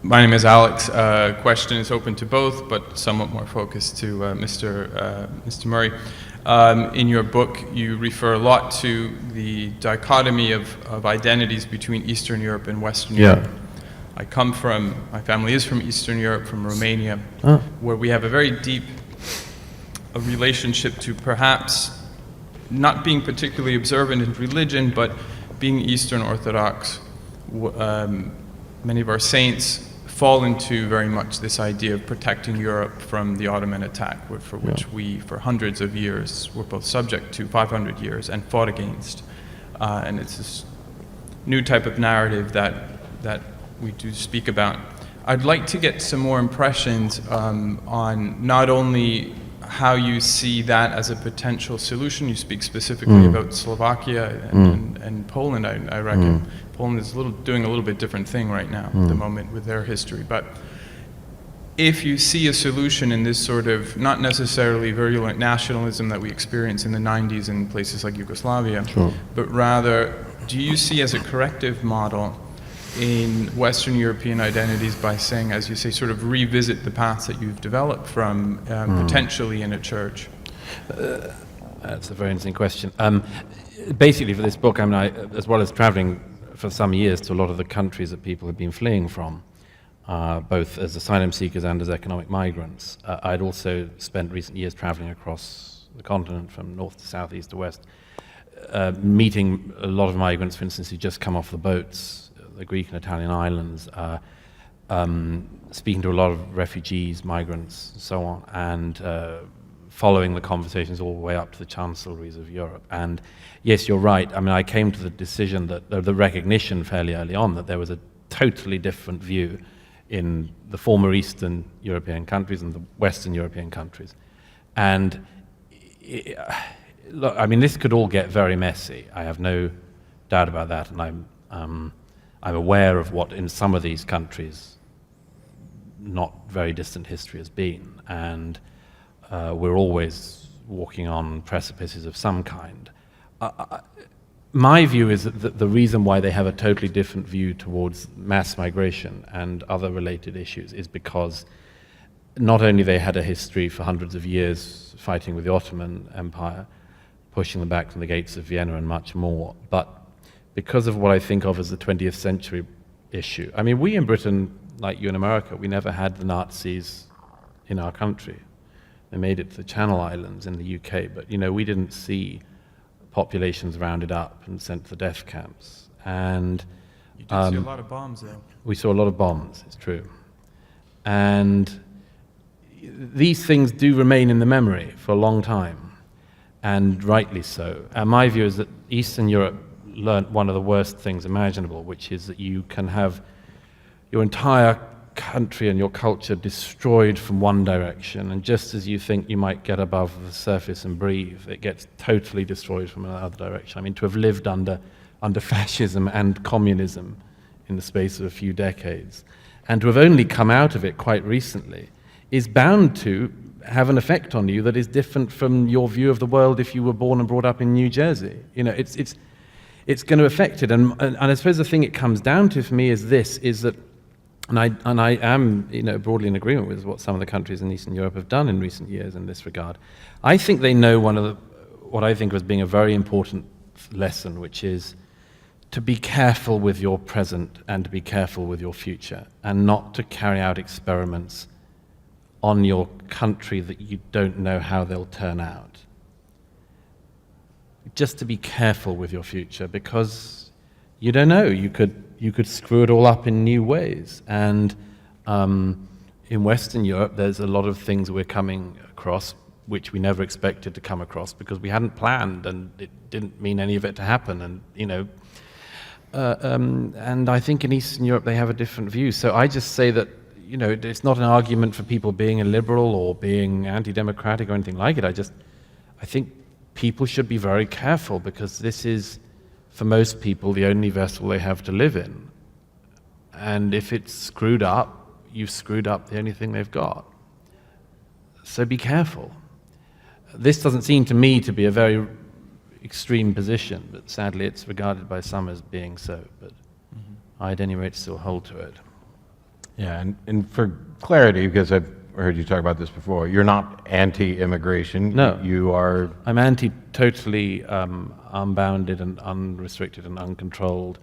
My name is Alex. Question is open to both, but somewhat more focused to Mr. Murray. In your book, you refer a lot to the dichotomy of identities between Eastern Europe and Western Europe. My family is from Eastern Europe, from Romania, where we have a very deep relationship to perhaps not being particularly observant in religion, but being Eastern Orthodox. Many of our saints fall into very much this idea of protecting Europe from the Ottoman attack, for which we, for hundreds of years, were both subject to, 500 years, and fought against. And it's this new type of narrative that we do speak about. I'd like to get some more impressions on not only how you see that as a potential solution. You speak specifically about Slovakia and Poland, I reckon. Poland is doing a little bit different thing right now at the moment with their history. But if you see a solution in this sort of not necessarily virulent nationalism that we experience in the 90s in places like Yugoslavia, but rather, do you see as a corrective model in Western European identities by saying, as you say, sort of revisit the paths that you've developed from potentially in a church? That's a very interesting question. Basically, for this book, I mean, as well as traveling for some years to a lot of the countries that people have been fleeing from, both as asylum seekers and as economic migrants, I'd also spent recent years traveling across the continent from north to south, east to west, meeting a lot of migrants, for instance, who just come off the boats, the Greek and Italian islands, speaking to a lot of refugees, migrants, and so on, and following the conversations all the way up to the chancelleries of Europe. And yes, you're right. I mean, I came to the decision that the recognition fairly early on that there was a totally different view in the former Eastern European countries and the Western European countries. And look, I mean, this could all get very messy. I have no doubt about that. And I'm aware of what in some of these countries not very distant history has been. And we're always walking on precipices of some kind. My view is that the reason why they have a totally different view towards mass migration and other related issues is because not only they had a history for hundreds of years fighting with the Ottoman Empire, pushing them back from the gates of Vienna and much more, but because of what I think of as the 20th century issue. I mean, we in Britain, like you in America, we never had the Nazis in our country. They made it to the Channel Islands in the UK, but we didn't see populations rounded up and sent to the death camps. And you did see a lot of bombs, though. We saw a lot of bombs, it's true. And these things do remain in the memory for a long time, and rightly so. And my view is that Eastern Europe learnt one of the worst things imaginable, which is that you can have your entire country and your culture destroyed from one direction, and just as you think you might get above the surface and breathe, it gets totally destroyed from another direction. I mean, to have lived under fascism and communism in the space of a few decades, and to have only come out of it quite recently, is bound to have an effect on you that is different from your view of the world if you were born and brought up in New Jersey. It's going to affect it, and I suppose the thing it comes down to for me is this: is that. And I am, broadly in agreement with what some of the countries in Eastern Europe have done in recent years in this regard. I think they know what I think was being a very important lesson, which is to be careful with your present and to be careful with your future, and not to carry out experiments on your country that you don't know how they'll turn out. Just to be careful with your future, because you don't know. You could screw it all up in new ways. And in Western Europe, there's a lot of things we're coming across which we never expected to come across because we hadn't planned, and it didn't mean any of it to happen. And I think in Eastern Europe they have a different view. So I just say that it's not an argument for people being illiberal or being anti-democratic or anything like it. I think people should be very careful, because this is, for most people, the only vessel they have to live in. And if it's screwed up, you've screwed up the only thing they've got. So be careful. This doesn't seem to me to be a very extreme position, but sadly it's regarded by some as being so. But I, at any rate, still hold to it. Yeah, and for clarity, because I've heard you talk about this before, you're not anti-immigration. No. You are... I'm totally unbounded and unrestricted and uncontrolled.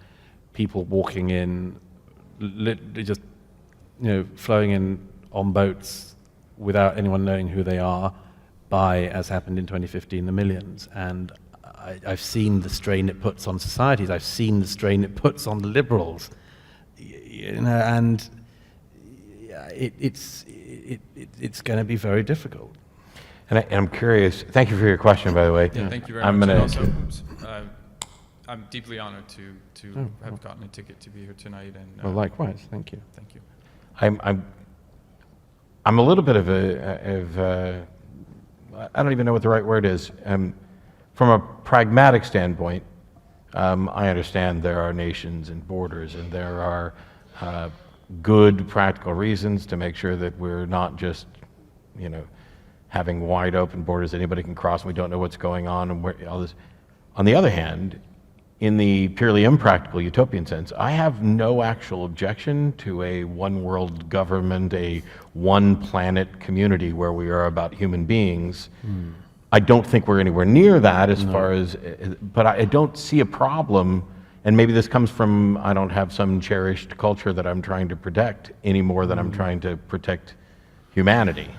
People walking in, just flowing in on boats without anyone knowing who they are, by, as happened in 2015, the millions. And I've seen the strain it puts on societies. I've seen the strain it puts on the liberals. And it's going to be very difficult. And I'm curious, thank you for your question, by the way. Yeah, thank you very I'm much. gonna- And also, I'm deeply honored to have gotten a ticket to be here tonight. And Well, likewise, thank you. thank you. I'm a little bit of a I don't even know what the right word is. From a pragmatic standpoint, I understand there are nations and borders, and there are good practical reasons to make sure that we're not just, having wide open borders that anybody can cross and we don't know what's going on and where all this. On the other hand, in the purely impractical utopian sense, I have no actual objection to a one world government, a one planet community where we are about human beings. I don't think we're anywhere near that as far as, but I don't see a problem, and maybe this comes from I don't have some cherished culture that I'm trying to protect any more than I'm trying to protect humanity.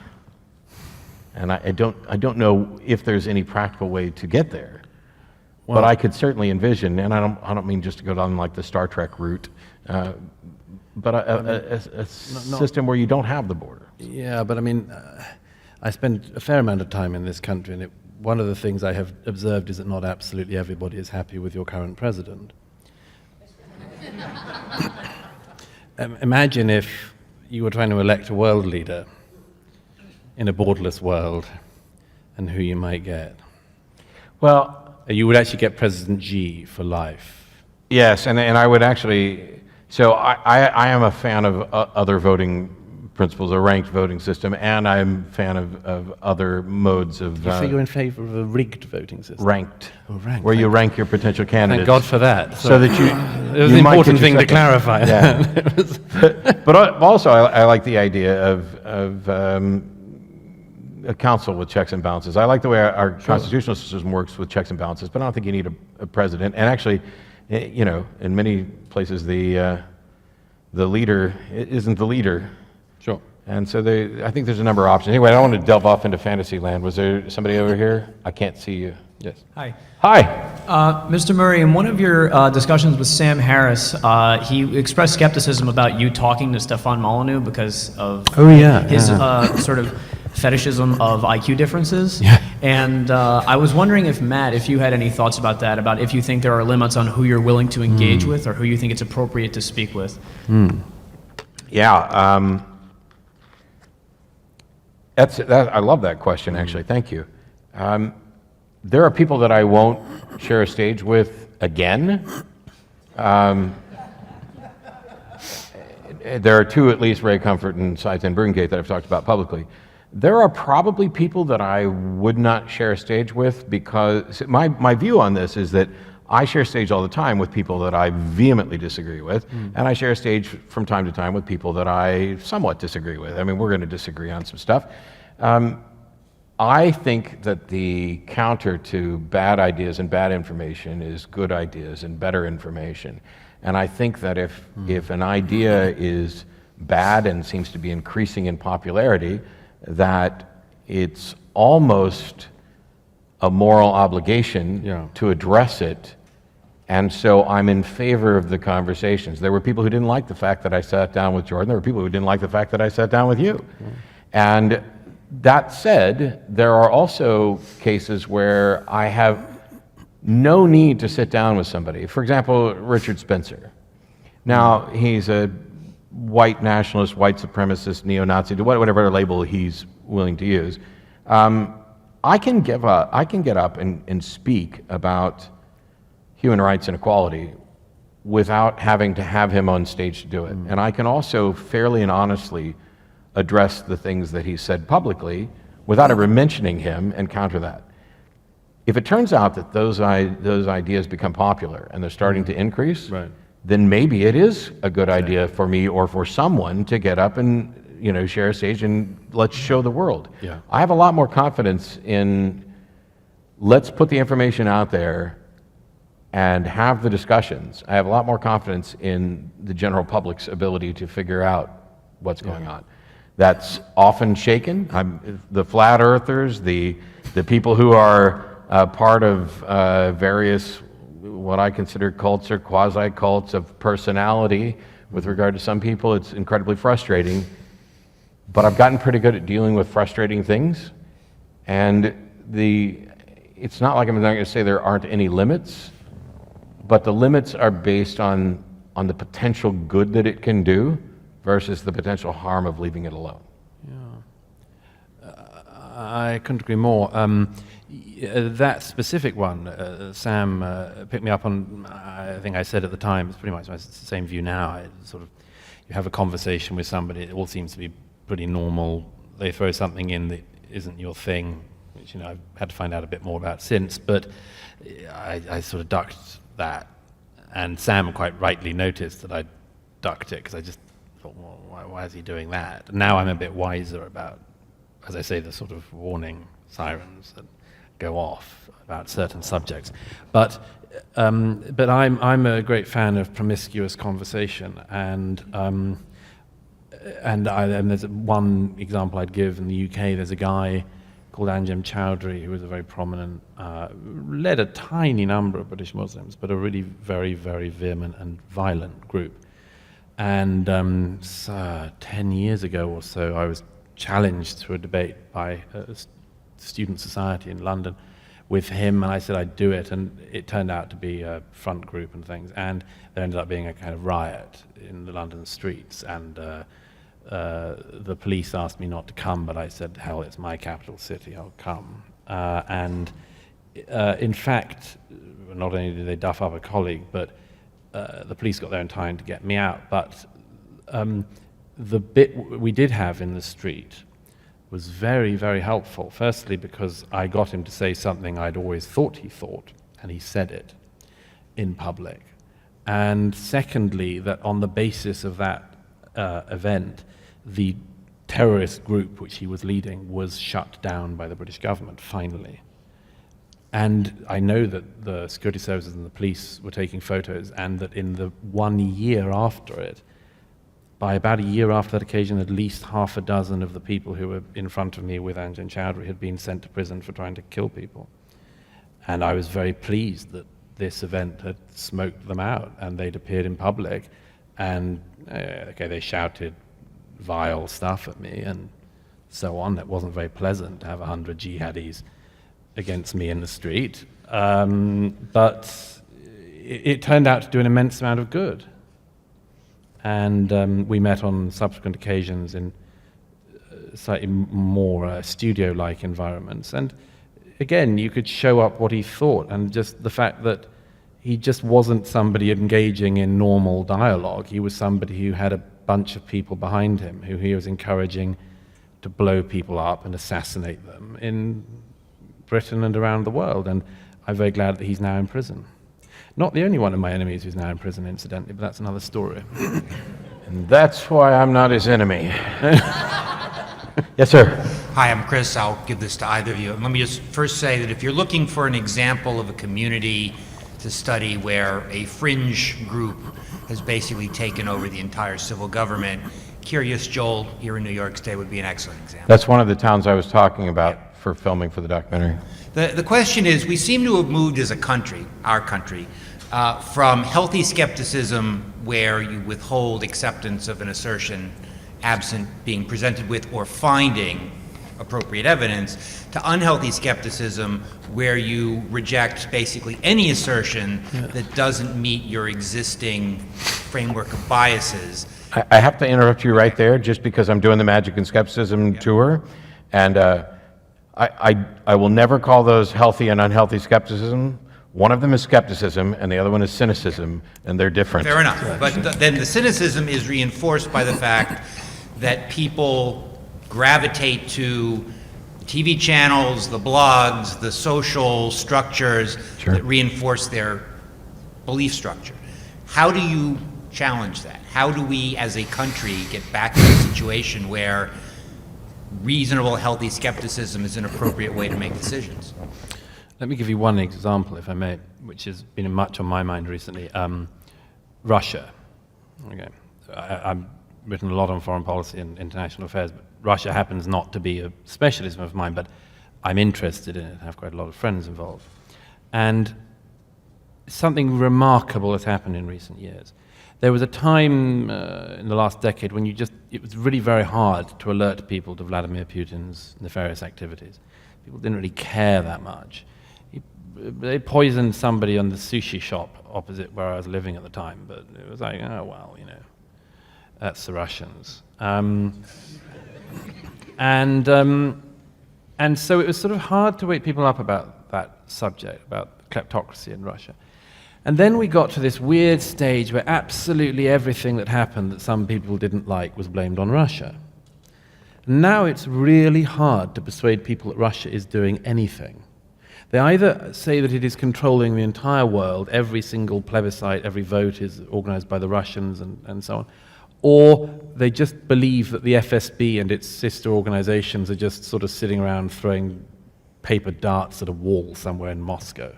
And I don't know if there's any practical way to get there. But I could certainly envision, and I don't mean just to go down like the Star Trek route, but a system where you don't have the border. Yeah, but I mean, I spend a fair amount of time in this country, and one of the things I have observed is that not absolutely everybody is happy with your current president. Imagine if you were trying to elect a world leader in a borderless world, and who you might get. Well, you would actually get President Xi for life. yes, and I would actually, so I am a fan of other voting principles, a ranked voting system, and I'm a fan of other modes of... So you're in favor of a rigged voting system? Ranked. Oh, ranked. Where you rank your potential candidates. Thank God for that. So that you... It was you an might important get thing your to second. clarify. Yeah. But also, I like the idea of a council with checks and balances. I like the way our constitutional system works with checks and balances, but I don't think you need a president. And actually, in many places, the leader isn't the leader. Sure. And so I think there's a number of options. Anyway, I don't want to delve off into fantasy land. Was there somebody over here? I can't see you. Yes. Hi. Hi. Mr. Murray, in one of your discussions with Sam Harris, he expressed skepticism about you talking to Stefan Molyneux because of his sort of fetishism of IQ differences. Yeah. And I was wondering if you had any thoughts about that, about if you think there are limits on who you're willing to engage with or who you think it's appropriate to speak with. Yeah. I love that question, actually. Thank you. There are people that I won't share a stage with again. There are two, at least, Ray Comfort and Saitan Brungate, that I've talked about publicly. There are probably people that I would not share a stage with because my view on this is that I share stage all the time with people that I vehemently disagree with, and I share a stage from time to time with people that I somewhat disagree with. I mean, we're going to disagree on some stuff. I think that the counter to bad ideas and bad information is good ideas and better information. And I think that if an idea is bad and seems to be increasing in popularity, that it's almost a moral obligation to address it. And so I'm in favor of the conversations. There were people who didn't like the fact that I sat down with Jordan. There were people who didn't like the fact that I sat down with you. And that said, there are also cases where I have no need to sit down with somebody. For example, Richard Spencer. Now, he's a white nationalist, white supremacist, neo-Nazi, whatever label he's willing to use. I can get up and speak about human rights and equality without having to have him on stage to do it. And I can also fairly and honestly address the things that he said publicly without ever mentioning him and counter that. If it turns out that those ideas become popular and they're starting to increase, then maybe it is a good idea for me or for someone to get up and share a stage and let's show the world. Yeah. I have a lot more confidence in let's put the information out there and have the discussions. I have a lot more confidence in the general public's ability to figure out what's going on. That's often shaken. The flat earthers, the people who are part of various what I consider cults or quasi-cults of personality. With regard to some people, it's incredibly frustrating. But I've gotten pretty good at dealing with frustrating things. And it's not like I'm not going to say there aren't any limits, but the limits are based on the potential good that it can do versus the potential harm of leaving it alone. I couldn't agree more. That specific one, Sam picked me up on, I think I said at the time, it's pretty much the same view now. You have a conversation with somebody, it all seems to be pretty normal. They throw something in that isn't your thing, which I've had to find out a bit more about since, but I sort of ducked that. And Sam quite rightly noticed that I ducked it, because I just thought, well, why is he doing that? And now I'm a bit wiser about, as I say, the sort of warning sirens that go off about certain subjects. But I'm a great fan of promiscuous conversation, and there's one example I'd give in the UK. There's a guy called Anjem Chowdhury, who was a very prominent, led a tiny number of British Muslims, but a really very, very vehement and violent group. And 10 years ago or so, I was challenged to a debate by a student society in London with him, and I said I'd do it, and it turned out to be a front group and things, and there ended up being a kind of riot in the London streets, and the police asked me not to come, but I said, hell, it's my capital city, I'll come. In fact, not only did they duff up a colleague, but the police got there in time to get me out. But the bit we did have in the street was very, very helpful. Firstly, because I got him to say something I'd always thought he thought, and he said it in public. And secondly, that on the basis of that event, the terrorist group which he was leading was shut down by the British government, finally. And I know that the security services and the police were taking photos, and that in the 1 year after it, by about a year after that occasion, at least half a dozen of the people who were in front of me with Anjem Chowdhury had been sent to prison for trying to kill people. And I was very pleased that this event had smoked them out, and they'd appeared in public, and they shouted vile stuff at me and so on. It wasn't very pleasant to have 100 jihadis against me in the street, but it turned out to do an immense amount of good. And we met on subsequent occasions in slightly more studio-like environments. And again, you could show up what he thought, and just the fact that he just wasn't somebody engaging in normal dialogue. He was somebody who had a bunch of people behind him, who he was encouraging to blow people up and assassinate them in Britain and around the world. And I'm very glad that he's now in prison. Not the only one of my enemies who's now in prison, incidentally, but that's another story. And that's why I'm not his enemy. Yes, sir. Hi, I'm Chris. I'll give this to either of you. Let me just first say that if you're looking for an example of a community to study where a fringe group has basically taken over the entire civil government, Curious Joel here in New York State would be an excellent example. That's one of the towns I was talking about for filming for the documentary. The question is, we seem to have moved as a country, our country, from healthy skepticism where you withhold acceptance of an assertion absent being presented with or finding appropriate evidence, to unhealthy skepticism where you reject basically any assertion that doesn't meet your existing framework of biases. I have to interrupt you right there, just because I'm doing the Magic and Skepticism tour, and I will never call those healthy and unhealthy skepticism. One of them is skepticism, and the other one is cynicism, and they're different. Fair enough, but then the cynicism is reinforced by the fact that people gravitate to TV channels, the blogs, the social structures that reinforce their belief structure. How do you challenge that? How do we, as a country, get back to a situation where reasonable, healthy skepticism is an appropriate way to make decisions? Let me give you one example, if I may, which has been much on my mind recently. Russia. Okay. I've written a lot on foreign policy and international affairs, but Russia happens not to be a specialism of mine, but I'm interested in it. I have quite a lot of friends involved. And something remarkable has happened in recent years. There was a time in the last decade when it was really very hard to alert people to Vladimir Putin's nefarious activities. People didn't really care that much. They poisoned somebody on the sushi shop opposite where I was living at the time, but it was like, oh, well, that's the Russians. And so it was sort of hard to wake people up about that subject, about kleptocracy in Russia. And then we got to this weird stage where absolutely everything that happened that some people didn't like was blamed on Russia. Now it's really hard to persuade people that Russia is doing anything. They either say that it is controlling the entire world, every single plebiscite, every vote is organized by the Russians and so on, or they just believe that the FSB and its sister organizations are just sort of sitting around throwing paper darts at a wall somewhere in Moscow.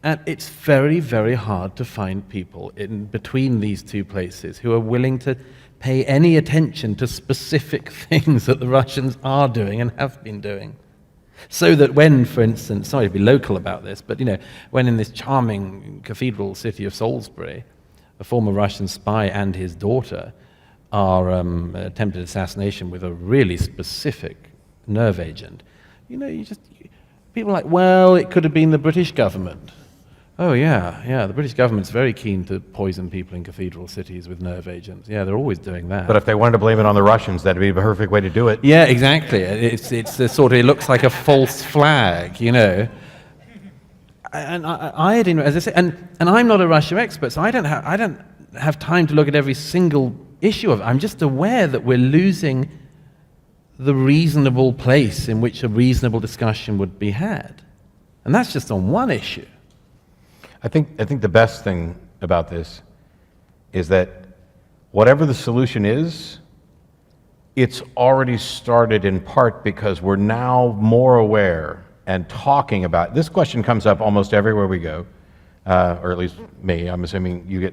And it's very, very hard to find people in between these two places who are willing to pay any attention to specific things that the Russians are doing and have been doing. So that when, for instance, sorry to be local about this, but when in this charming cathedral city of Salisbury, a former Russian spy and his daughter are attempted assassination with a really specific nerve agent, people are like, well, it could have been the British government. Oh yeah, the British government's very keen to poison people in cathedral cities with nerve agents. Yeah, they're always doing that. But if they wanted to blame it on the Russians, that'd be the perfect way to do it. Yeah, exactly. It's the sort of, it looks like a false flag, And I didn't, as I say, and I'm not a Russia expert, so I don't have time to look at every single issue of it. I'm just aware that we're losing the reasonable place in which a reasonable discussion would be had, and that's just on one issue. I think the best thing about this is that whatever the solution is, it's already started in part because we're now more aware and talking about this. Question comes up almost everywhere we go, or at least me. I'm assuming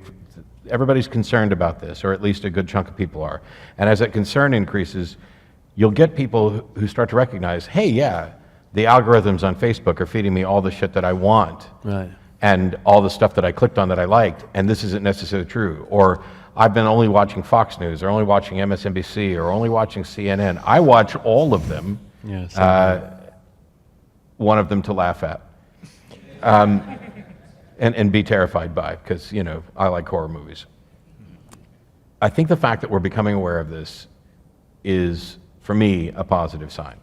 everybody's concerned about this, or at least a good chunk of people are. And as that concern increases, you'll get people who start to recognize, hey, yeah, the algorithms on Facebook are feeding me all the shit that I want. Right. And all the stuff that I clicked on that I liked, and this isn't necessarily true. Or I've been only watching Fox News, or only watching MSNBC, or only watching CNN. I watch all of them, one of them to laugh at, and be terrified by, because, I like horror movies. I think the fact that we're becoming aware of this is, for me, a positive sign.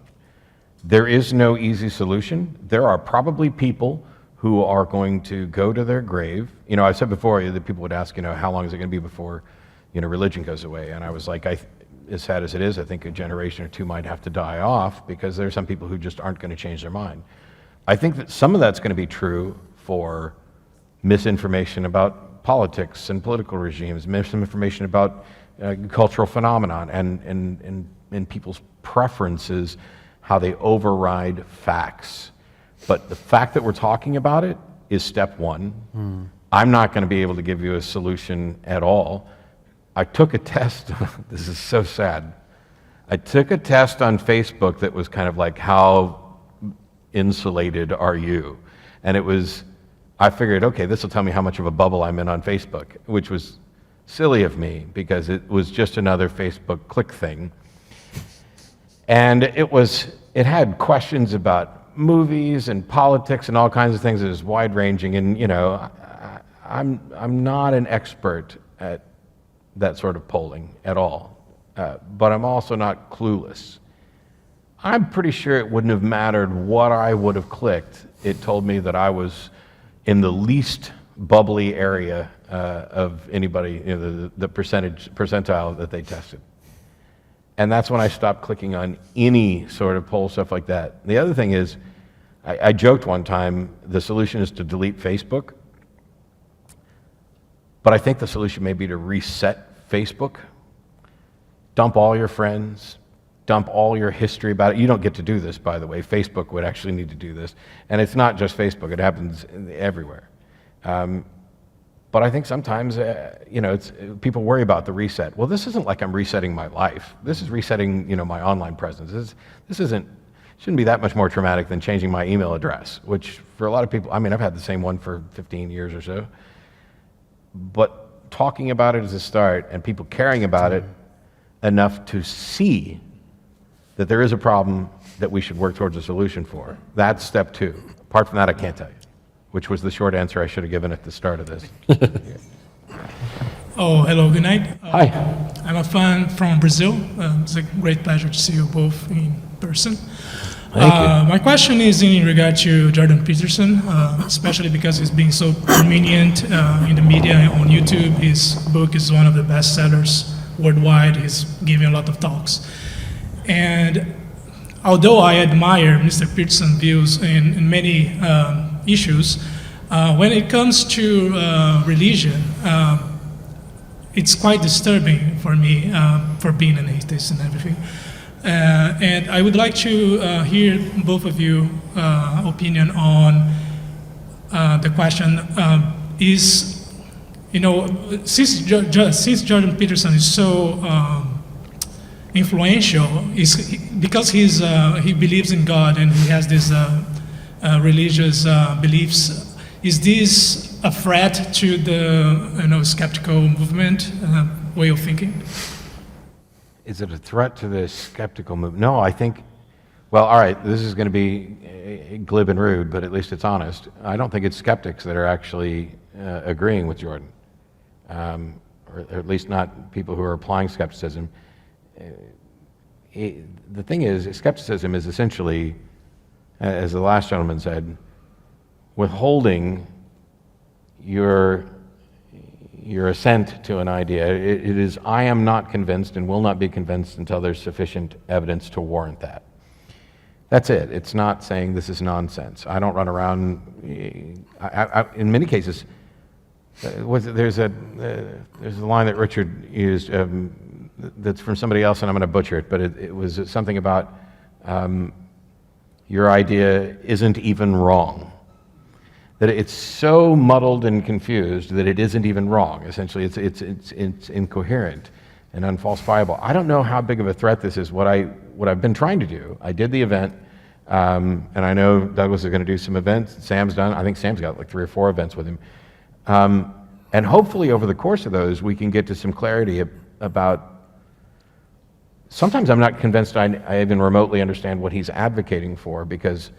There is no easy solution. There are probably people who are going to go to their grave. I said before that people would ask, how long is it going to be before, religion goes away? And I was like, as sad as it is, I think a generation or two might have to die off because there are some people who just aren't going to change their mind. I think that some of that's going to be true for misinformation about politics and political regimes, misinformation about cultural phenomenon and people's preferences, how they override facts. But the fact that we're talking about it is step one. I'm not going to be able to give you a solution at all. I took a test. This is so sad. I took a test on Facebook that was kind of like, how insulated are you? And I figured, okay, this will tell me how much of a bubble I'm in on Facebook, which was silly of me because it was just another Facebook click thing. And it had questions about movies and politics and all kinds of things. It was wide-ranging, and I'm not an expert at that sort of polling at all, but I'm also not clueless. I'm pretty sure it wouldn't have mattered what I would have clicked. It told me that I was in the least bubbly area of anybody, the percentile that they tested. And that's when I stopped clicking on any sort of poll, stuff like that. The other thing is, I joked one time, the solution is to delete Facebook. But I think the solution may be to reset Facebook, dump all your friends, dump all your history about it. You don't get to do this, by the way. Facebook would actually need to do this. And it's not just Facebook, it happens everywhere. But I think sometimes, people worry about the reset. Well, this isn't like I'm resetting my life. This is resetting, my online presence. This shouldn't be that much more traumatic than changing my email address, which for a lot of people, I've had the same one for 15 years or so. But talking about it as a start and people caring about it enough to see that there is a problem that we should work towards a solution for. That's step 2. Apart from that, I can't tell you, which was the short answer I should have given at the start of this. Oh, hello, good night. Hi. I'm a fan from Brazil. It's a great pleasure to see you both in person. Thank you. My question is in regard to Jordan Peterson, especially because he's being so prominent in the media on YouTube. His book is one of the best sellers worldwide. He's giving a lot of talks. And although I admire Mr. Peterson's views in many issues, when it comes to religion, it's quite disturbing for me, for being an atheist and everything. And I would like to hear both of you opinion on the question, since Jordan Peterson is so influential, because he believes in God and he has these religious beliefs, is this a threat to the skeptical movement way of thinking? Is it a threat to the skeptical movement? No, I think, well, all right, this is going to be glib and rude, but at least it's honest. I don't think it's skeptics that are actually agreeing with Jordan, or at least not people who are applying skepticism. The thing is, skepticism is essentially, as the last gentleman said, withholding your assent to an idea. It is, I am not convinced and will not be convinced until there's sufficient evidence to warrant that. That's it. It's not saying this is nonsense. I don't run around, in many cases, there's a line that Richard used that's from somebody else, and I'm going to butcher it, but it was something about your idea isn't even wrong. That it's so muddled and confused that it isn't even wrong. Essentially, it's incoherent and unfalsifiable. I don't know how big of a threat this is. What I've been trying to do, I did the event, and I know Douglas is going to do some events. Sam's done. I think Sam's got like 3 or 4 events with him. And hopefully over the course of those, we can get to some clarity about. Sometimes I'm not convinced I even remotely understand what he's advocating for, because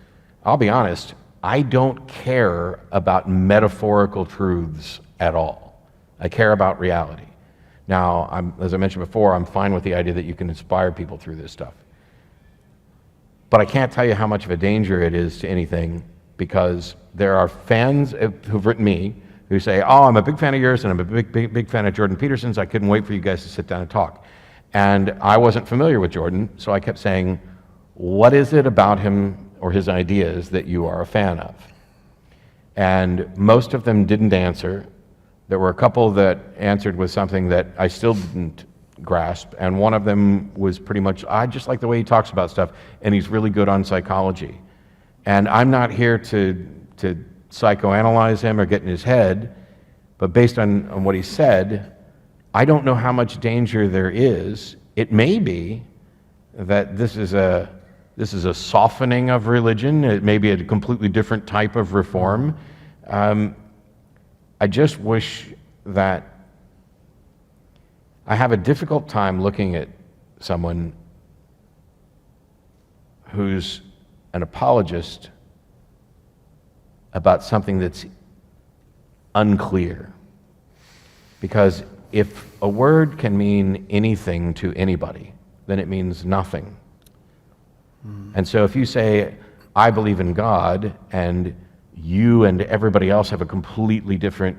I'll be honest, I don't care about metaphorical truths at all. I care about reality. Now, as I mentioned before, I'm fine with the idea that you can inspire people through this stuff. But I can't tell you how much of a danger it is to anything, because there are fans who've written me who say, oh, I'm a big fan of yours and I'm a big fan of Jordan Peterson's. I couldn't wait for you guys to sit down and talk. And I wasn't familiar with Jordan, so I kept saying, what is it about him or his ideas that you are a fan of? And most of them didn't answer. There were a couple that answered with something that I still didn't grasp, and one of them was pretty much, I just like the way he talks about stuff, and he's really good on psychology. And I'm not here to psychoanalyze him or get in his head, but based on what he said, I don't know how much danger there is. It may be that this is a softening of religion. It may be a completely different type of reform. I just wish that I have a difficult time looking at someone who's an apologist about something that's unclear. Because if a word can mean anything to anybody, then it means nothing. And so if you say, I believe in God, and you and everybody else have a completely different,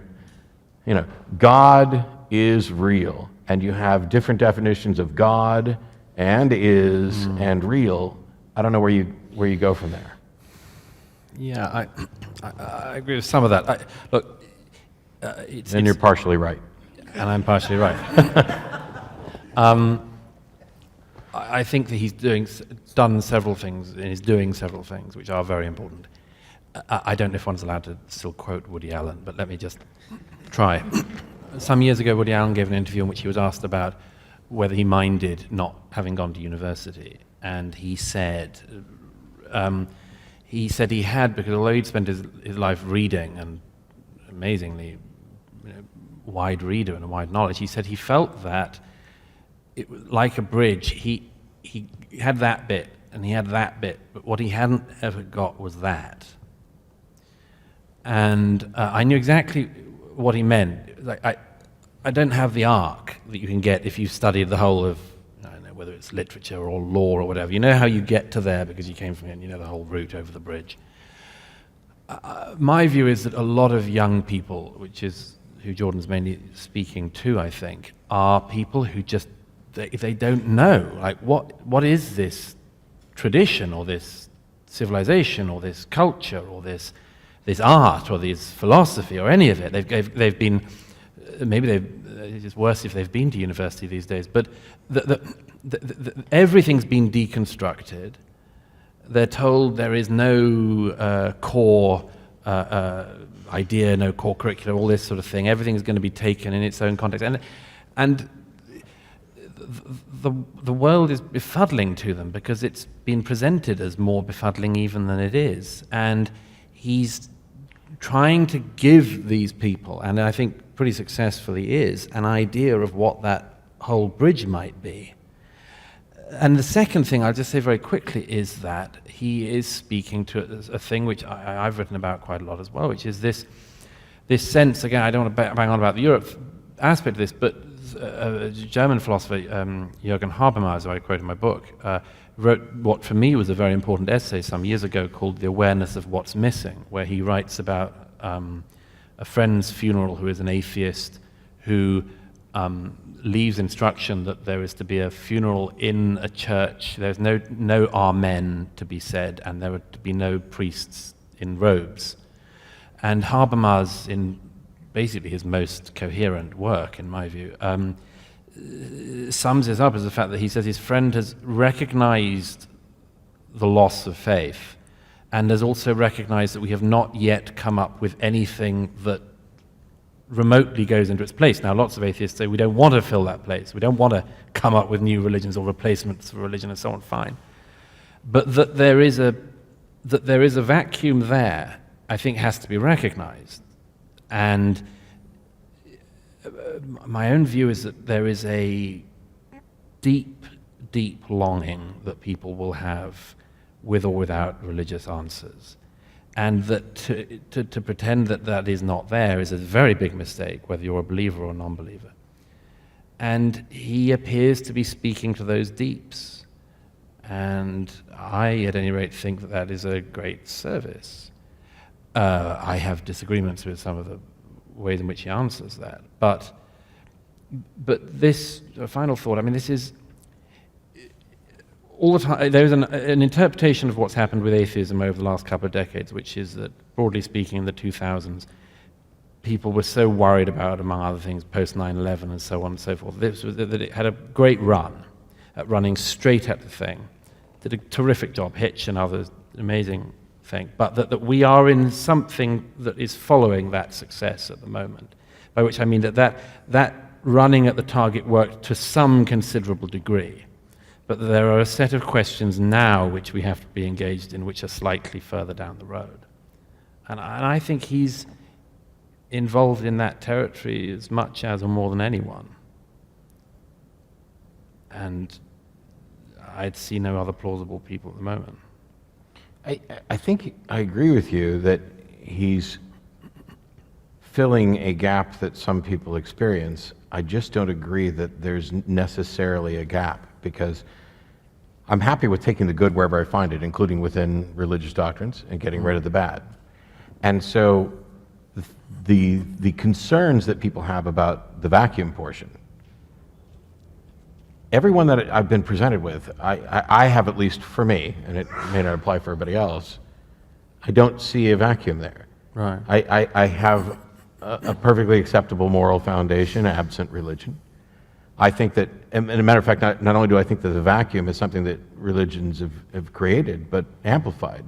God is real, and you have different definitions of God and is and real, I don't know where you go from there. Yeah, I agree with some of that. Look, Then you're partially right. And I'm partially right. I think that he's done several things, and is doing several things which are very important. I don't know if one's allowed to still quote Woody Allen, but let me just try. Some years ago, Woody Allen gave an interview in which he was asked about whether he minded not having gone to university, and he said he had, because although he'd spent his life reading, and amazingly wide reader and a wide knowledge, he said he felt that it was like a bridge. He had that bit and he had that bit, but what he hadn't ever got was that. And I knew exactly what he meant. Like, I don't have the arc that you can get if you've studied the whole of, I don't know, whether it's literature or law or whatever. You know how you get to there because you came from it, and you know the whole route over the bridge. My view is that a lot of young people, which is who Jordan's mainly speaking to, I think, are people who just, they don't know, like, what is this tradition or this civilization or this culture or this art or this philosophy or any of it. They've been, maybe it's worse if they've been to university these days, but everything's been deconstructed. They're told there is no core idea, no core curriculum, all this sort of thing. Everything's going to be taken in its own context. And the world is befuddling to them because it's been presented as more befuddling even than it is. And he's trying to give these people, and I think pretty successfully is, an idea of what that whole bridge might be. And the second thing I'll just say very quickly is that he is speaking to a thing which I've written about quite a lot as well, which is this sense, again, I don't want to bang on about the Europe aspect of this, but a German philosopher, Jürgen Habermas, who I quote in my book, wrote what for me was a very important essay some years ago called The Awareness of What's Missing, where he writes about a friend's funeral who is an atheist who leaves instruction that there is to be a funeral in a church. There's no amen to be said, and there are to be no priests in robes. And Habermas, in basically his most coherent work, in my view, sums this up as the fact that he says his friend has recognized the loss of faith and has also recognized that we have not yet come up with anything that remotely goes into its place. Now, lots of atheists say we don't want to fill that place. We don't want to come up with new religions or replacements for religion and so on, fine. But that there is a vacuum there, I think, has to be recognized. And my own view is that there is a deep, deep longing that people will have with or without religious answers. And that to pretend that that is not there is a very big mistake, whether you're a believer or a non-believer. And he appears to be speaking to those deeps. And I, at any rate, think that that is a great service. I have disagreements with some of the ways in which he answers that. But this, a final thought, I mean, this is, all the time, there's an interpretation of what's happened with atheism over the last couple of decades, which is that, broadly speaking, in the 2000s, people were so worried about, among other things, post 9/11 and so on and so forth, that it had a great run at running straight at the thing. Did a terrific job, Hitch and others, amazing thing, but that we are in something that is following that success at the moment, by which I mean that running at the target worked to some considerable degree. But there are a set of questions now which we have to be engaged in, which are slightly further down the road. And I think he's involved in that territory as much as or more than anyone. And I'd see no other plausible people at the moment. I think I agree with you that he's filling a gap that some people experience. I just don't agree that there's necessarily a gap, because I'm happy with taking the good wherever I find it, including within religious doctrines, and getting rid of the bad. And so the concerns that people have about the vacuum portion, everyone that I've been presented with, I have, at least for me, and it may not apply for everybody else, I don't see a vacuum there. Right. I have a perfectly acceptable moral foundation absent religion. I think that, and as a matter of fact, not only do I think that the vacuum is something that religions have created, but amplified.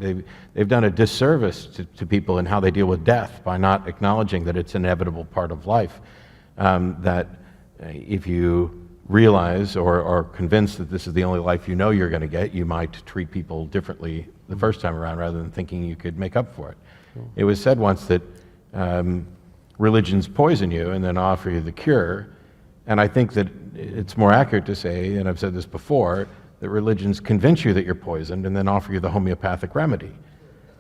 They've done a disservice to people in how they deal with death by not acknowledging that it's an inevitable part of life. That if you realize or are convinced that this is the only life you know you're going to get, you might treat people differently the first time around rather than thinking you could make up for it. Sure. It was said once that religions poison you and then offer you the cure. And I think that it's more accurate to say, and I've said this before, that religions convince you that you're poisoned and then offer you the homeopathic remedy.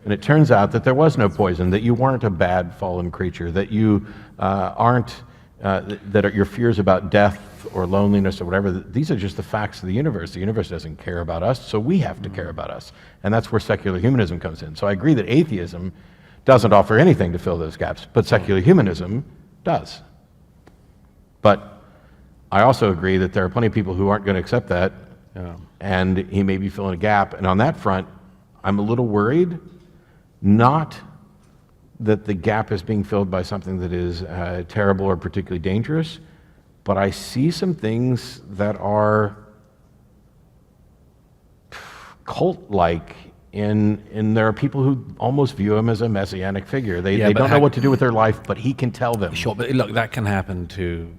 And it turns out that there was no poison, that you weren't a bad fallen creature, that you that your fears about death or loneliness or whatever, these are just the facts of the universe. The universe doesn't care about us, so we have to care about us. And that's where secular humanism comes in. So I agree that atheism doesn't offer anything to fill those gaps, but secular humanism does. But I also agree that there are plenty of people who aren't going to accept that, and he may be filling a gap. And on that front, I'm a little worried, not that the gap is being filled by something that is terrible or particularly dangerous, but I see some things that are cult-like, and there are people who almost view him as a messianic figure. They don't know what to do with their life, but he can tell them. Sure, but look, that can happen to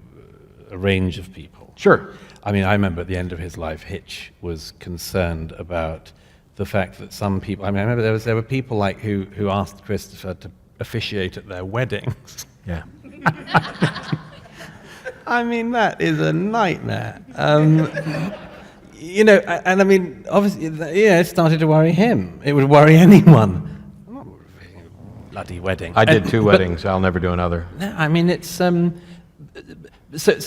a range of people. Sure. I mean, I remember at the end of his life, Hitch was concerned about the fact that some people, I mean, I remember there were people like who asked Christopher to officiate at their weddings. Yeah. I mean, that is a nightmare. You know, and I mean, obviously, yeah, it started to worry him. It would worry anyone. I'm not having a bloody wedding. I did two weddings. I'll never do another. No, I mean, it's so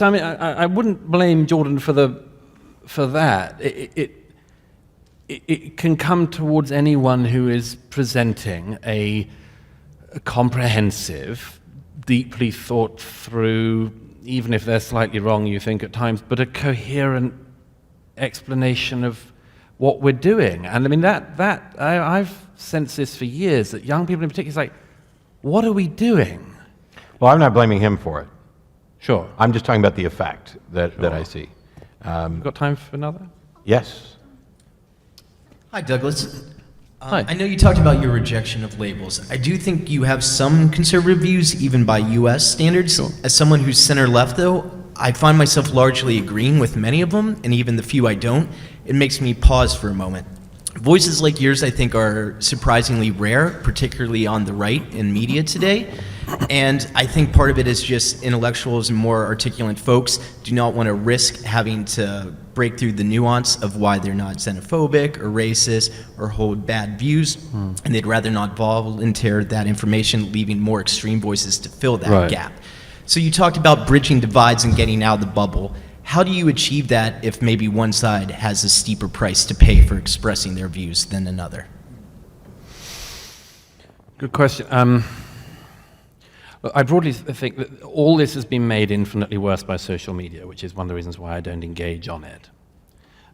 I mean, I wouldn't blame Jordan for that. It can come towards anyone who is presenting a comprehensive, deeply thought through, even if they're slightly wrong, you think at times, but a coherent explanation of what we're doing. And I mean, I've sensed this for years, that young people in particular is like, what are we doing? Well, I'm not blaming him for it. Sure. I'm just talking about the effect that I see. You've got time for another? Yes. Hi, Douglas. Hi. I know you talked about your rejection of labels. I do think you have some conservative views, even by U.S. standards. Sure. As someone who's center-left, though, I find myself largely agreeing with many of them, and even the few I don't. It makes me pause for a moment. Voices like yours, I think, are surprisingly rare, particularly on the right in media today. And I think part of it is just intellectuals and more articulate folks do not want to risk having to break through the nuance of why they're not xenophobic or racist or hold bad views, and they'd rather not volunteer that information, leaving more extreme voices to fill that gap. So you talked about bridging divides and getting out of the bubble. How do you achieve that if maybe one side has a steeper price to pay for expressing their views than another? Good question. I broadly think that all this has been made infinitely worse by social media, which is one of the reasons why I don't engage on it.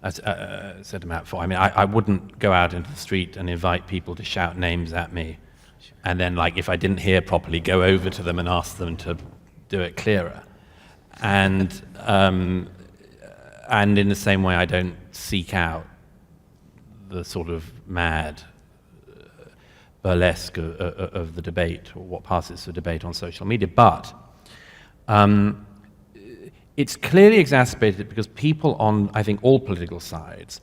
As I said about before, I mean, I wouldn't go out into the street and invite people to shout names at me, and then, like, if I didn't hear properly, go over to them and ask them to do it clearer. And in the same way, I don't seek out the sort of mad burlesque of the debate, or what passes for debate on social media. But it's clearly exacerbated because people on, I think, all political sides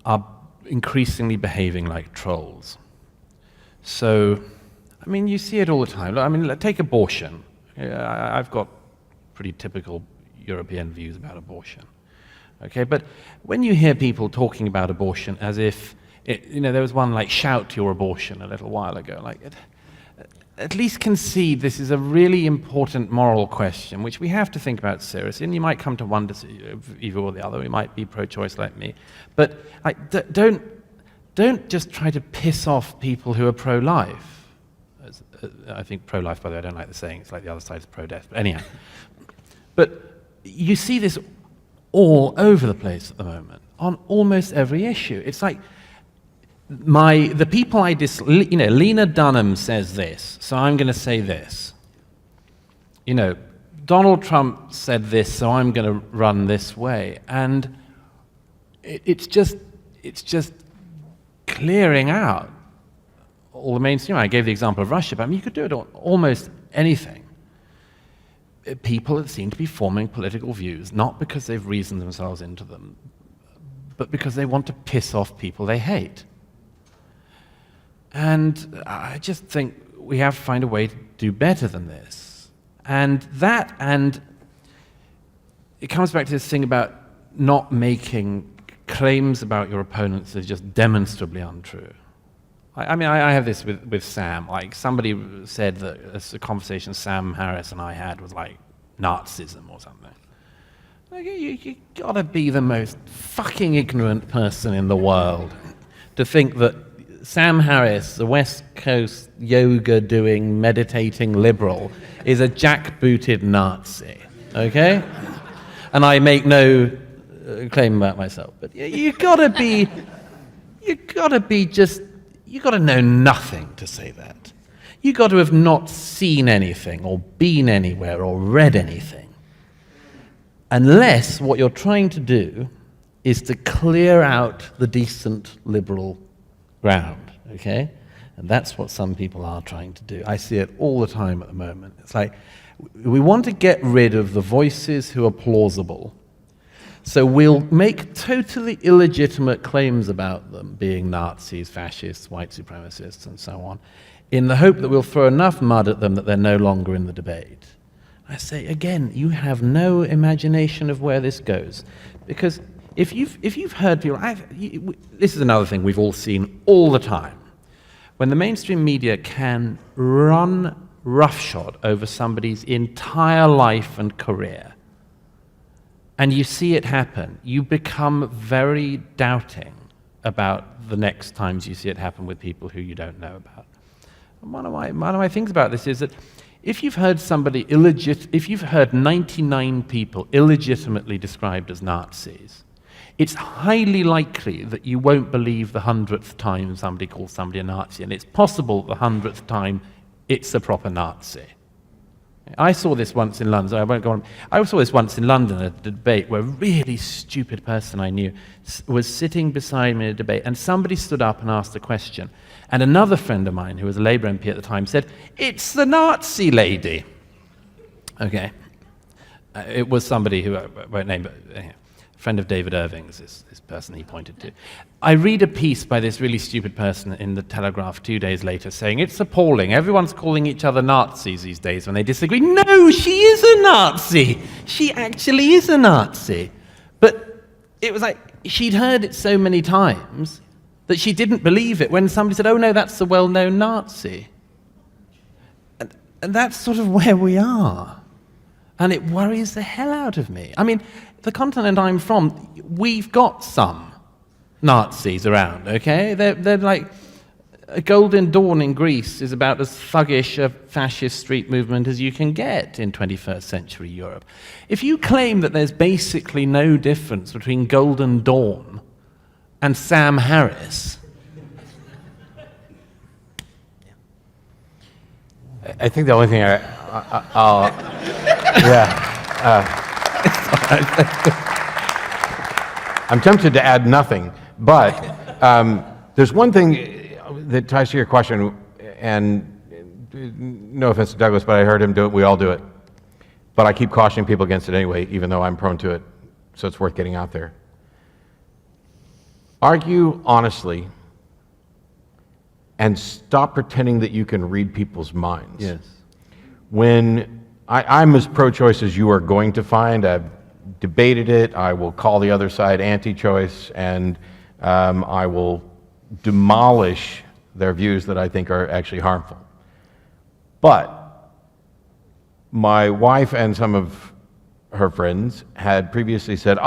are increasingly behaving like trolls. So, I mean, you see it all the time. I mean, take abortion. I've got pretty typical European views about abortion. Okay, but when you hear people talking about abortion as if, there was one like "shout your abortion" a little while ago. Like, at least concede this is a really important moral question, which we have to think about seriously. And you might come to one decision, either or the other. We might be pro-choice like me, but don't just try to piss off people who are pro-life. I think pro-life, by the way, I don't like the saying. It's like the other side is pro-death. But anyhow, but you see this all over the place at the moment on almost every issue. It's like the people Lena Dunham says this, so I'm going to say this. Donald Trump said this, so I'm going to run this way. And it's just clearing out all the mainstream. I gave the example of Russia, but I mean, you could do it on almost anything. People that seem to be forming political views, not because they've reasoned themselves into them, but because they want to piss off people they hate. And I just think we have to find a way to do better than this. And it comes back to this thing about not making claims about your opponents that are just demonstrably untrue. I mean, I have this with Sam. Like, somebody said that a conversation Sam Harris and I had was like Nazism or something. Like, you gotta be the most fucking ignorant person in the world to think that Sam Harris, the West Coast yoga-doing, meditating liberal, is a jackbooted Nazi, okay? And I make no claim about myself, but you gotta know nothing to say that. You got to have not seen anything or been anywhere or read anything. Unless what you're trying to do is to clear out the decent liberal ground, okay? And that's what some people are trying to do. I see it all the time at the moment. It's like, we want to get rid of the voices who are plausible. So we'll make totally illegitimate claims about them being Nazis, fascists, white supremacists, and so on, in the hope that we'll throw enough mud at them that they're no longer in the debate. I say, again, you have no imagination of where this goes. Because if you've heard people, this is another thing we've all seen all the time. When the mainstream media can run roughshod over somebody's entire life and career, and you see it happen, you become very doubting about the next times you see it happen with people who you don't know about. And one of my things about this is that if you've heard 99 people illegitimately described as Nazis, it's highly likely that you won't believe the 100th time somebody calls somebody a Nazi, and it's possible the 100th time it's a proper Nazi. I saw this once in London, so I won't go on. I saw this once in London at a debate where a really stupid person I knew was sitting beside me in a debate, and somebody stood up and asked a question. And another friend of mine, who was a Labour MP at the time, said, "It's the Nazi lady." Okay. It was somebody who I won't name, but a friend of David Irving's, this person he pointed to. I read a piece by this really stupid person in the Telegraph 2 days later saying, "It's appalling. Everyone's calling each other Nazis these days when they disagree." No, she is a Nazi. She actually is a Nazi. But it was like she'd heard it so many times that she didn't believe it when somebody said, "Oh no, that's a well-known Nazi." And that's sort of where we are. And it worries the hell out of me. I mean, the continent I'm from, we've got some Nazis around, okay? They're like, a Golden Dawn in Greece is about as thuggish a fascist street movement as you can get in 21st century Europe. If you claim that there's basically no difference between Golden Dawn and Sam Harris, I think the only thing I'll I'm tempted to add nothing, but there's one thing that ties to your question, and no offense to Douglas, but I heard him do it, we all do it. But I keep cautioning people against it anyway, even though I'm prone to it, so it's worth getting out there. Argue honestly and stop pretending that you can read people's minds. yes. When I'm as pro-choice as you are going to find, I've debated it, I will call the other side anti-choice, and I will demolish their views that I think are actually harmful. But my wife and some of her friends had previously said,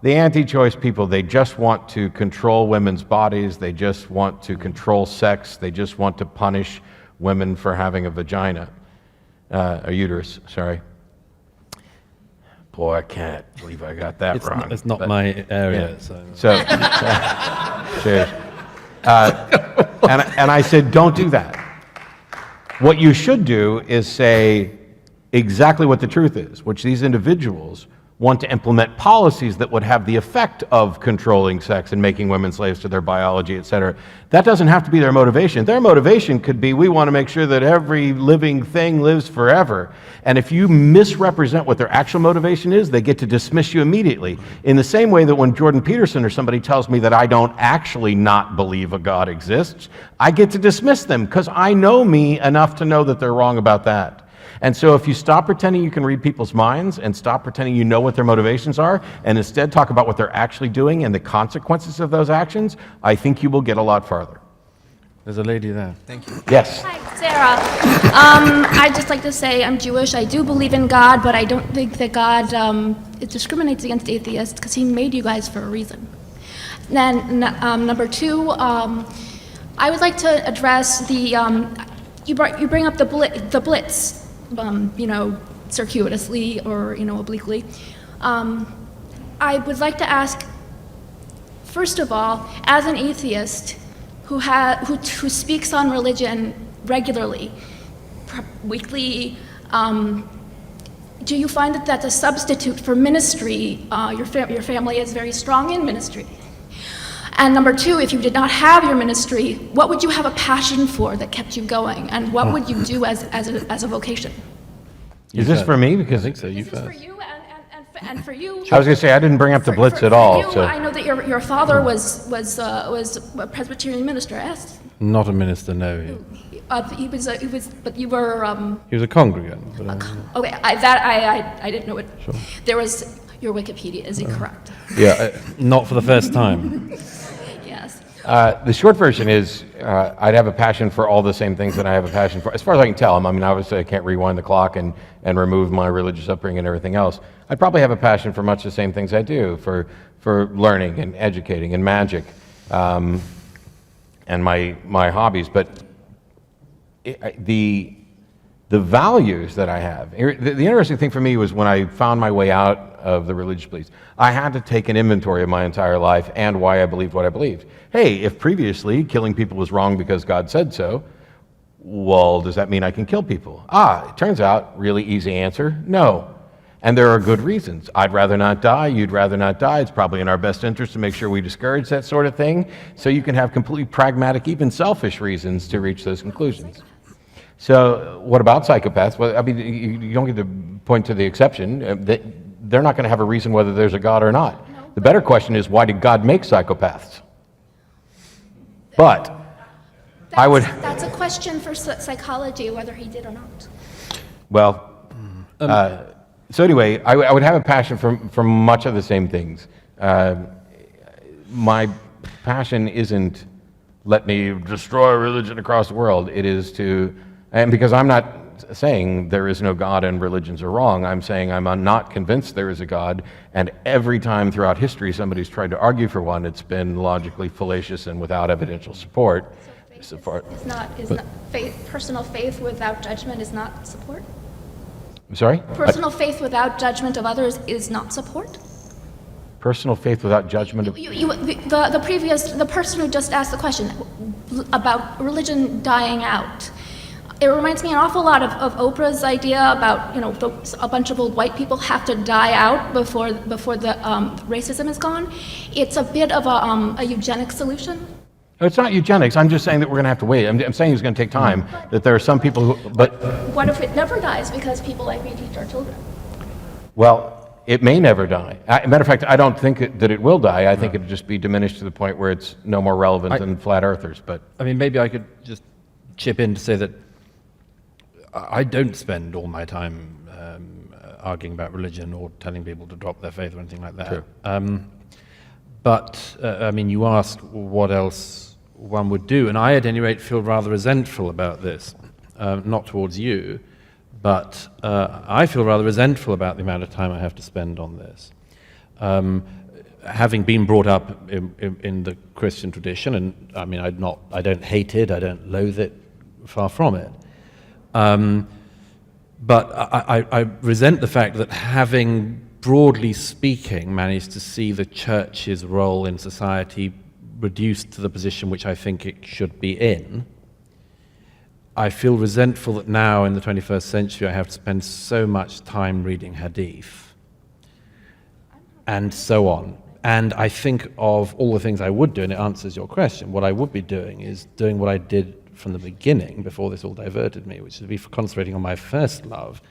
the anti-choice people, they just want to control women's bodies, they just want to control sex, they just want to punish women for having a vagina, a uterus, sorry. Boy, I can't believe I got that wrong. It's not my area, yeah. so. Cheers. And I said, don't do that. What you should do is say, exactly what the truth is, which these individuals want to implement policies that would have the effect of controlling sex and making women slaves to their biology, etc. That doesn't have to be their motivation. Their motivation could be, we want to make sure that every living thing lives forever. And if you misrepresent what their actual motivation is, they get to dismiss you immediately. In the same way that when Jordan Peterson or somebody tells me that I don't actually not believe a God exists, I get to dismiss them because I know me enough to know that they're wrong about that. And so if you stop pretending you can read people's minds and stop pretending you know what their motivations are and instead talk about what they're actually doing and the consequences of those actions, I think you will get a lot farther. There's a lady there. Thank you. Yes. Hi, Sarah. I'd just like to say I'm Jewish. I do believe in God, but I don't think that God it discriminates against atheists because he made you guys for a reason. Then number two, I would like to address the, you bring up the Blitz, circuitously or, obliquely. I would like to ask, first of all, as an atheist who speaks on religion regularly, weekly, do you find that that's a substitute for ministry? Your family is very strong in ministry. And number two, if you did not have your ministry, what would you have a passion for that kept you going? And what would you do as a vocation? Is this for me? Because I think so. You This is first. for you and for you. I was going to say I didn't bring up the Blitz at all. You, So I know that your father was a Presbyterian minister, yes? Not a minister, no. He was, but you were, He was a congregant. But, okay, I didn't know it. Sure. There was, your Wikipedia is incorrect. yeah, not for the first time. Yes. the short version is I'd have a passion for all the same things that I have a passion for, as far as I can tell. I mean, obviously I can't rewind the clock and remove my religious upbringing and everything else. I'd probably have a passion for much the same things I do, for learning and educating and magic, and my hobbies. But the values that I have, the interesting thing for me was when I found my way out of the religious beliefs, I had to take an inventory of my entire life and why I believed what I believed. Hey, if previously killing people was wrong because God said so, well, does that mean I can kill people? It turns out, really easy answer, no. And there are good reasons. I'd rather not die, you'd rather not die. It's probably in our best interest to make sure we discourage that sort of thing. So you can have completely pragmatic, even selfish reasons to reach those conclusions. So what about psychopaths? Well, I mean, you don't get to point to the exception. They're not going to have a reason whether there's a God or not. The better question is, why did God make psychopaths? But I would... That's a question for psychology, whether he did or not. Well, so anyway, I would have a passion for much of the same things. My passion isn't let me destroy religion across the world. It is to... And because I'm not saying there is no God and religions are wrong, I'm saying I'm not convinced there is a God, and every time throughout history somebody's tried to argue for one, it's been logically fallacious and without evidential support. Personal faith without judgment is not support? I'm sorry? Personal faith without judgment of others is not support? Personal faith without judgment of... The person who just asked the question about religion dying out, it reminds me an awful lot of Oprah's idea about, a bunch of old white people have to die out before the racism is gone. It's a bit of a eugenic solution. It's not eugenics. I'm just saying that we're going to have to wait. I'm saying it's going to take time, that there are some people who... But what if it never dies because people like me teach our children? Well, it may never die. Matter of fact, I don't think that it will die. I think it'll just be diminished to the point where it's no more relevant than flat earthers. But I mean, maybe I could just chip in to say that I don't spend all my time arguing about religion or telling people to drop their faith or anything like that. True. But, I mean, you asked what else one would do, and I, at any rate, feel rather resentful about this. Not towards you, but I feel rather resentful about the amount of time I have to spend on this. Having been brought up in the Christian tradition, and I mean, I don't hate it, I don't loathe it, far from it. But I resent the fact that, having, broadly speaking, managed to see the church's role in society reduced to the position which I think it should be in, I feel resentful that now in the 21st century I have to spend so much time reading hadith and so on. And I think of all the things I would do, and it answers your question. What I would be doing is doing what I did from the beginning, before this all diverted me, which is to be concentrating on my first love,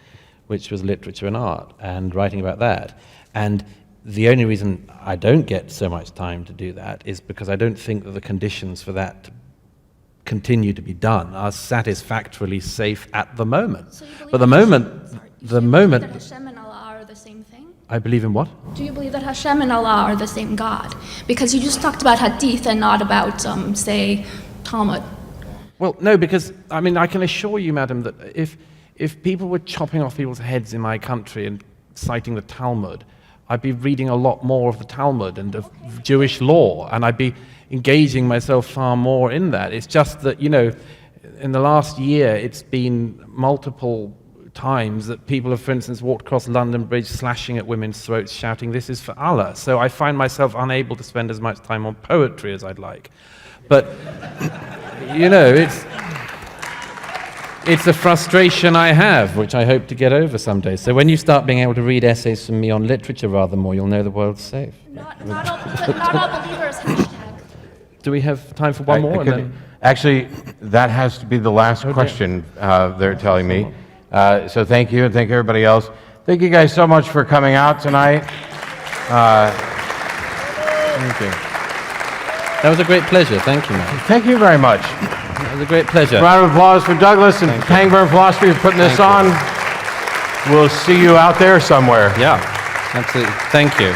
which was literature and art, and writing about that. And the only reason I don't get so much time to do that is because I don't think that the conditions for that to continue to be done are satisfactorily safe at the moment. So you believe But the moment, that Hashem and Allah are the same thing? I believe in what? Do you believe that Hashem and Allah are the same God? Because you just talked about hadith and not about, say, Talmud. Well, no, because, I mean, I can assure you, madam, that if people were chopping off people's heads in my country and citing the Talmud, I'd be reading a lot more of the Talmud and of Jewish law, and I'd be engaging myself far more in that. It's just that, you know, in the last year, it's been multiple times that people have, for instance, walked across London Bridge slashing at women's throats, shouting, "This is for Allah." So I find myself unable to spend as much time on poetry as I'd like. But, you know, it's a frustration I have, which I hope to get over someday. So when you start being able to read essays from me on literature rather more, you'll know the world's safe. Not all believers, hashtag. Do we have time for one more? And then... Actually, that has to be the last question, they're telling me. So thank you, and thank everybody else. Thank you guys so much for coming out tonight. Thank you. That was a great pleasure. Thank you, man. Thank you very much. That was a great pleasure. Round of applause for Douglas and Pangburn Philosophy for putting this on. We'll see you out there somewhere. Yeah, absolutely. Thank you.